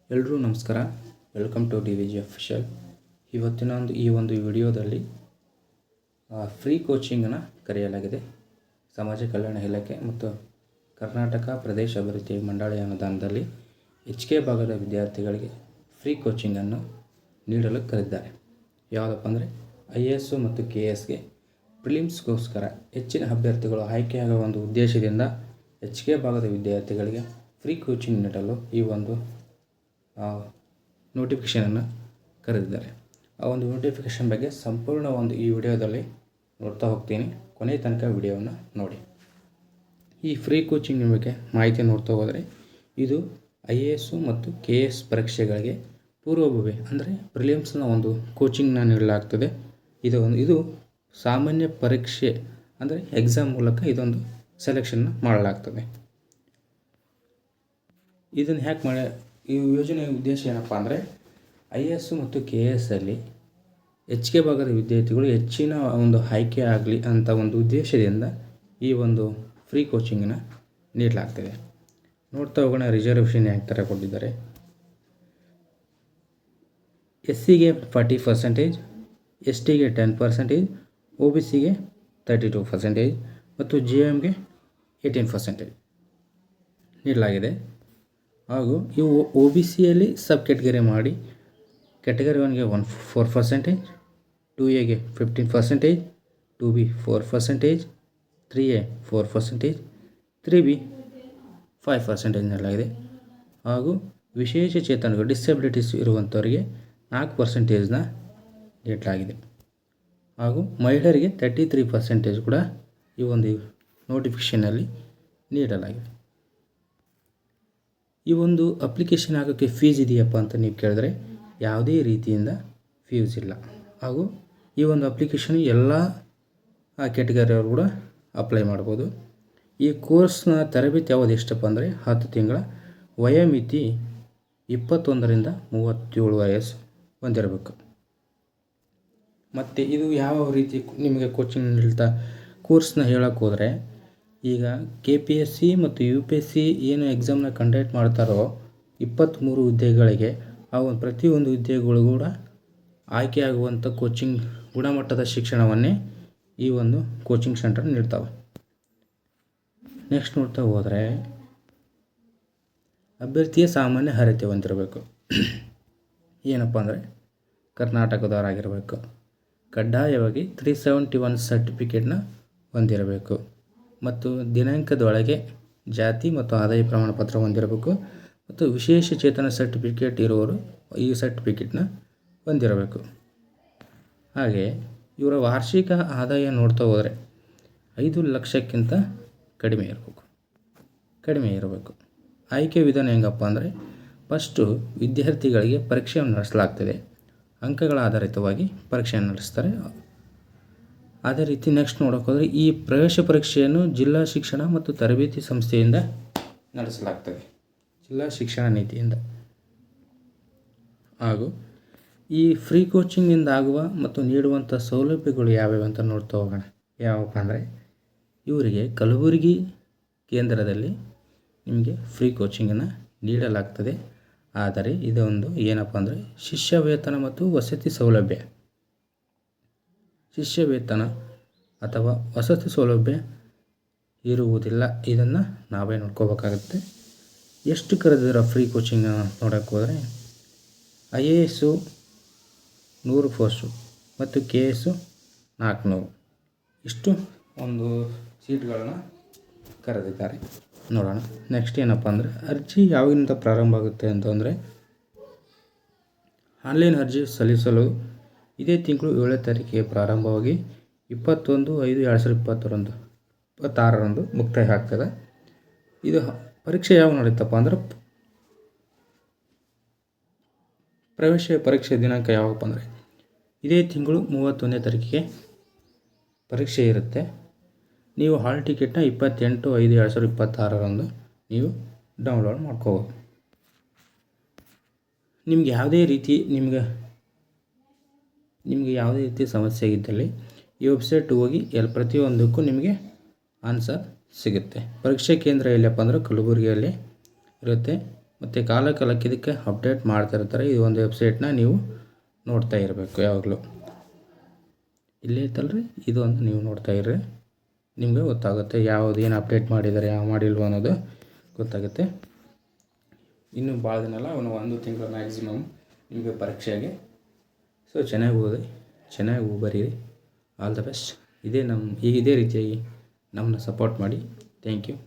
ಎಲ್ಲರೂ ನಮಸ್ಕಾರ. Welcome to D V G official. ಇವತ್ತಿನ ಈ ಒಂದು ವಿಡಿಯೋದಲ್ಲಿ ಫ್ರೀ ಕೋಚಿಂಗನ್ನು ಕರೆಯಲಾಗಿದೆ. ಸಮಾಜ ಕಲ್ಯಾಣ ಇಲಾಖೆ ಮತ್ತು ಕರ್ನಾಟಕ ಪ್ರದೇಶ ಅಭಿವೃದ್ಧಿ ಮಂಡಳಿಯ ಅನುದಾನದಲ್ಲಿ HK ಭಾಗದ ವಿದ್ಯಾರ್ಥಿಗಳಿಗೆ ಫ್ರೀ ಕೋಚಿಂಗನ್ನು ನೀಡಲು ಕರೆದಿದ್ದಾರೆ. ಯಾವುದಪ್ಪ ಅಂದರೆ IAS ಮತ್ತು KSಗೆ ಪ್ರಿಲಿಮ್ಸ್ಗೋಸ್ಕರ ಹೆಚ್ಚಿನ ಅಭ್ಯರ್ಥಿಗಳು ಆಯ್ಕೆಯಾಗುವ ಒಂದು ಉದ್ದೇಶದಿಂದ HK ಭಾಗದ ವಿದ್ಯಾರ್ಥಿಗಳಿಗೆ ಫ್ರೀ ಕೋಚಿಂಗ್ ನೀಡಲು ಈ ಒಂದು ನೋಟಿಫಿಕೇಷನನ್ನು ಕರೆದಿದ್ದಾರೆ. ಆ ಒಂದು ನೋಟಿಫಿಕೇಷನ್ ಬಗ್ಗೆ ಸಂಪೂರ್ಣ ಈ ವಿಡಿಯೋದಲ್ಲಿ ನೋಡ್ತಾ ಹೋಗ್ತೀನಿ. ಕೊನೆಯ ತನಕ ವಿಡಿಯೋವನ್ನು ನೋಡಿ. ಈ ಫ್ರೀ ಕೋಚಿಂಗ್ ಬಗ್ಗೆ ಮಾಹಿತಿ ನೋಡ್ತಾ ಹೋದರೆ ಇದು IAS ಮತ್ತು KS ಪರೀಕ್ಷೆಗಳಿಗೆ ಪೂರ್ವಭಾವಿ ಅಂದರೆ ಪ್ರಿಲಿಮ್ಸ್ನ ಒಂದು ಕೋಚಿಂಗ್ನ ನೀಡಲಾಗ್ತದೆ. ಇದು ಸಾಮಾನ್ಯ ಪರೀಕ್ಷೆ ಅಂದರೆ ಎಕ್ಸಾಮ್ ಮೂಲಕ ಇದೊಂದು ಸೆಲೆಕ್ಷನ್ನ ಮಾಡಲಾಗ್ತದೆ. ಇದನ್ನು ಯಾಕೆ ಈ ಯೋಜನೆಯ ಉದ್ದೇಶ ಏನಪ್ಪ ಅಂದರೆ IAS ಮತ್ತು KS ಅಲ್ಲಿ HK ಭಾಗದ ವಿದ್ಯಾರ್ಥಿಗಳು ಹೆಚ್ಚಿನ ಒಂದು ಆಯ್ಕೆ ಆಗಲಿ ಅಂತ ಒಂದು ಉದ್ದೇಶದಿಂದ ಈ ಒಂದು ಫ್ರೀ ಕೋಚಿಂಗನ್ನು ನೀಡಲಾಗ್ತದೆ. ನೋಡ್ತಾ ಹೋಗೋಣ. ರಿಸರ್ವೇಷನ್ ಯಾವ ಥರ ಕೊಟ್ಟಿದ್ದಾರೆ. SCಗೆ 40%, STಗೆ 10%, OBCಗೆ 32% ಮತ್ತು GMಗೆ 18% ನೀಡಲಾಗಿದೆ. ಹಾಗೂ ಇವು OBCಯಲ್ಲಿ ಸಬ್ ಕ್ಯಾಟಗರಿ ಮಾಡಿ ಕ್ಯಾಟಗರಿ 1ಗೆ 4%, 2Aಗೆ 15%, 2B 4%, 3A 4%, 3B 5% ನೀಡಲಾಗಿದೆ. ಹಾಗೂ ವಿಶೇಷ ಚೇತನಗಳು ಡಿಸೆಬಿಲಿಟೀಸ್ ಇರುವಂಥವರಿಗೆ 4% ನೀಡಲಾಗಿದೆ. ಹಾಗೂ ಮಹಿಳೆಯರಿಗೆ 33% ಕೂಡ ಈ ಒಂದು ನೋಟಿಫಿಕೇಷನಲ್ಲಿ ನೀಡಲಾಗಿದೆ. ಈ ಒಂದು ಅಪ್ಲಿಕೇಶನ್ ಆಗೋಕ್ಕೆ ಫೀಸ್ ಇದೆಯಪ್ಪ ಅಂತ ನೀವು ಕೇಳಿದ್ರೆ ಯಾವುದೇ ರೀತಿಯಿಂದ ಫೀಸ್ ಇಲ್ಲ. ಹಾಗೂ ಈ ಒಂದು ಅಪ್ಲಿಕೇಶನ್ ಎಲ್ಲ ಕ್ಯಾಟಗರಿಯವರು ಕೂಡ ಅಪ್ಲೈ ಮಾಡ್ಬೋದು. ಈ ಕೋರ್ಸ್ನ ತರಬೇತಿ ಯಾವುದು ಎಷ್ಟಪ್ಪ ಅಂದರೆ 10 ತಿಂಗಳ, ವಯೋಮಿತಿ 21ರಿಂದ 37 ವಯಸ್ಸು ಹೊಂದಿರಬೇಕು. ಮತ್ತು ಇದು ಯಾವ ರೀತಿ ನಿಮಗೆ ಕೋಚಿಂಗ್ ನೀಡ್ತಾ ಕೋರ್ಸ್ನ ಹೇಳೋಕ್ಕೆ ಹೋದರೆ, ಈಗ KPSC ಮತ್ತು UPSC ಏನು ಎಕ್ಸಾಮ್ನ ಕಂಡಕ್ಟ್ ಮಾಡ್ತಾರೋ 23 ಹುದ್ದೆಗಳಿಗೆ ಆ ಒಂದು ಪ್ರತಿಯೊಂದು ಹುದ್ದೆಗಳು ಕೂಡ ಆಯ್ಕೆಯಾಗುವಂಥ ಕೋಚಿಂಗ್ ಗುಣಮಟ್ಟದ ಶಿಕ್ಷಣವನ್ನೇ ಈ ಒಂದು ಕೋಚಿಂಗ್ ಸೆಂಟರ್ ನೀಡ್ತವೆ. ನೆಕ್ಸ್ಟ್ ನೋಡ್ತಾ ಹೋದರೆ ಅಭ್ಯರ್ಥಿಯ ಸಾಮಾನ್ಯ ಅರ್ಹತೆ ಹೊಂದಿರಬೇಕು. ಏನಪ್ಪ ಅಂದರೆ ಕರ್ನಾಟಕದವರಾಗಿರಬೇಕು. ಕಡ್ಡಾಯವಾಗಿ 371 ಸರ್ಟಿಫಿಕೇಟ್ನ ಹೊಂದಿರಬೇಕು. ಮತ್ತು ದಿನಾಂಕದೊಳಗೆ ಜಾತಿ ಮತ್ತು ಆದಾಯ ಪ್ರಮಾಣ ಪತ್ರ ಹೊಂದಿರಬೇಕು. ಮತ್ತು ವಿಶೇಷ ಚೇತನ ಸರ್ಟಿಫಿಕೇಟ್ ಇರುವವರು ಈ ಸರ್ಟಿಫಿಕೇಟ್ನ ಹೊಂದಿರಬೇಕು. ಹಾಗೆ ಇವರ ವಾರ್ಷಿಕ ಆದಾಯ ನೋಡ್ತಾ ಹೋದರೆ 5 ಲಕ್ಷಕ್ಕಿಂತ ಕಡಿಮೆ ಇರಬೇಕು. ಆಯ್ಕೆ ವಿಧಾನ ಹೆಂಗಪ್ಪ ಅಂದರೆ ಫಸ್ಟು ವಿದ್ಯಾರ್ಥಿಗಳಿಗೆ ಪರೀಕ್ಷೆಯನ್ನು ನಡೆಸಲಾಗ್ತದೆ. ಅಂಕಗಳ ಆಧಾರಿತವಾಗಿ ಪರೀಕ್ಷೆಯನ್ನು ನಡೆಸ್ತಾರೆ. ಅದೇ ರೀತಿ ನೆಕ್ಸ್ಟ್ ನೋಡೋಕೆ ಹೋದರೆ ಈ ಪ್ರವೇಶ ಪರೀಕ್ಷೆಯನ್ನು ಜಿಲ್ಲಾ ಶಿಕ್ಷಣ ಮತ್ತು ತರಬೇತಿ ಸಂಸ್ಥೆಯಿಂದ ನಡೆಸಲಾಗ್ತದೆ, ಜಿಲ್ಲಾ ಶಿಕ್ಷಣ ನೀತಿಯಿಂದ. ಹಾಗೂ ಈ ಫ್ರೀ ಕೋಚಿಂಗಿಂದ ಆಗುವ ಮತ್ತು ನೀಡುವಂಥ ಸೌಲಭ್ಯಗಳು ಯಾವ್ಯಾವ ಅಂತ ನೋಡ್ತಾ ಹೋಗೋಣ. ಯಾವಪ್ಪ ಅಂದರೆ ಇವರಿಗೆ ಕಲಬುರಗಿ ಕೇಂದ್ರದಲ್ಲಿ ನಿಮಗೆ ಫ್ರೀ ಕೋಚಿಂಗನ್ನು ನೀಡಲಾಗ್ತದೆ. ಆದರೆ ಇದೊಂದು ಏನಪ್ಪ ಅಂದರೆ ಶಿಷ್ಯ ವೇತನ ಮತ್ತು ವಸತಿ ಸೌಲಭ್ಯ, ಶಿಷ್ಯ ವೇತನ ಅಥವಾ ವಸತಿ ಸೌಲಭ್ಯ ಇರುವುದಿಲ್ಲ. ಇದನ್ನು ನಾವೇ ನೋಡ್ಕೋಬೇಕಾಗುತ್ತೆ. ಎಷ್ಟು ಕರೆದಿರೋ ಫ್ರೀ ಕೋಚಿಂಗ್ ನೋಡೋಕ್ಕೆ ಹೋದರೆ IAS 100 ಪೋಸ್ಟು ಮತ್ತು KS 400 ಇಷ್ಟು ಒಂದು ಸೀಟ್ಗಳನ್ನ ಕರೆದಿದ್ದಾರೆ. ನೋಡೋಣ. ನೆಕ್ಸ್ಟ್ ಏನಪ್ಪ ಅಂದರೆ ಅರ್ಜಿ ಯಾವಾಗಿನಿಂದ ಪ್ರಾರಂಭ ಆಗುತ್ತೆ ಅಂತಂದರೆ ಆನ್ಲೈನ್ ಅರ್ಜಿ ಸಲ್ಲಿಸಲು ಇದೇ ತಿಂಗಳು 7ನೇ ತಾರೀಕಿಗೆ ಪ್ರಾರಂಭವಾಗಿ 21/5/2026ರಂದು ಮುಕ್ತಾಯ ಆಗ್ತದೆ. ಇದು ಪರೀಕ್ಷೆ ಯಾವಾಗ ನಡೀತಪ್ಪ ಅಂದ್ರೆ ಪ್ರವೇಶ ಪರೀಕ್ಷೆ ದಿನಾಂಕ ಯಾವಾಗಪ್ಪ ಅಂದರೆ ಇದೇ ತಿಂಗಳು 31ನೇ ತಾರೀಕಿಗೆ ಪರೀಕ್ಷೆ ಇರುತ್ತೆ. ನೀವು ಹಾಲ್ ಟಿಕೆಟ್ನ 28/5/2026ರಂದು ನೀವು ಡೌನ್ಲೋಡ್ ಮಾಡ್ಕೋಬೋದು. ನಿಮ್ಗೆ ಯಾವುದೇ ರೀತಿ ಸಮಸ್ಯೆ ಇದ್ದಲ್ಲಿ ಈ ವೆಬ್ಸೈಟ್ ಹೋಗಿ ಪ್ರತಿಯೊಂದಕ್ಕೂ ನಿಮಗೆ ಆನ್ಸರ್ ಸಿಗುತ್ತೆ. ಪರೀಕ್ಷೆ ಕೇಂದ್ರ ಎಲ್ಲಪ್ಪ ಅಂದರೆ ಕಲಬುರಗಿಯಲ್ಲಿ ಇರುತ್ತೆ. ಮತ್ತು ಕಾಲಕ್ಕೆ ಇದಕ್ಕೆ ಅಪ್ಡೇಟ್ ಮಾಡ್ತಾ ಇರ್ತಾರೆ. ಈ ಒಂದು ವೆಬ್ಸೈಟ್ನ ನೀವು ನೋಡ್ತಾ ಇರಬೇಕು ಯಾವಾಗಲೂ. ಇಲ್ಲೇ ಇತ್ತಲ್ರಿ, ಇದು ಒಂದು ನೀವು ನೋಡ್ತಾ ಇರ್ರಿ, ನಿಮಗೆ ಗೊತ್ತಾಗುತ್ತೆ ಏನು ಅಪ್ಡೇಟ್ ಮಾಡಿದ್ದಾರೆ, ಯಾವ ಮಾಡಿಲ್ವೋ ಅನ್ನೋದು ಗೊತ್ತಾಗುತ್ತೆ. ಇನ್ನೂ ಭಾಳ ದಿನ ಅಲ್ಲ, ಒಂದು ತಿಂಗಳು ಮ್ಯಾಕ್ಸಿಮಮ್ ನಿಮಗೆ ಪರೀಕ್ಷೆಗೆ. ಸೊ ಚೆನ್ನಾಗಿ ಓದಿ, ಚೆನ್ನಾಗಿ ಬರೀರಿ. All the best. ಇದೇ ರೀತಿಯಾಗಿ ನಮ್ಮನ್ನ ಸಪೋರ್ಟ್ ಮಾಡಿ. Thank you.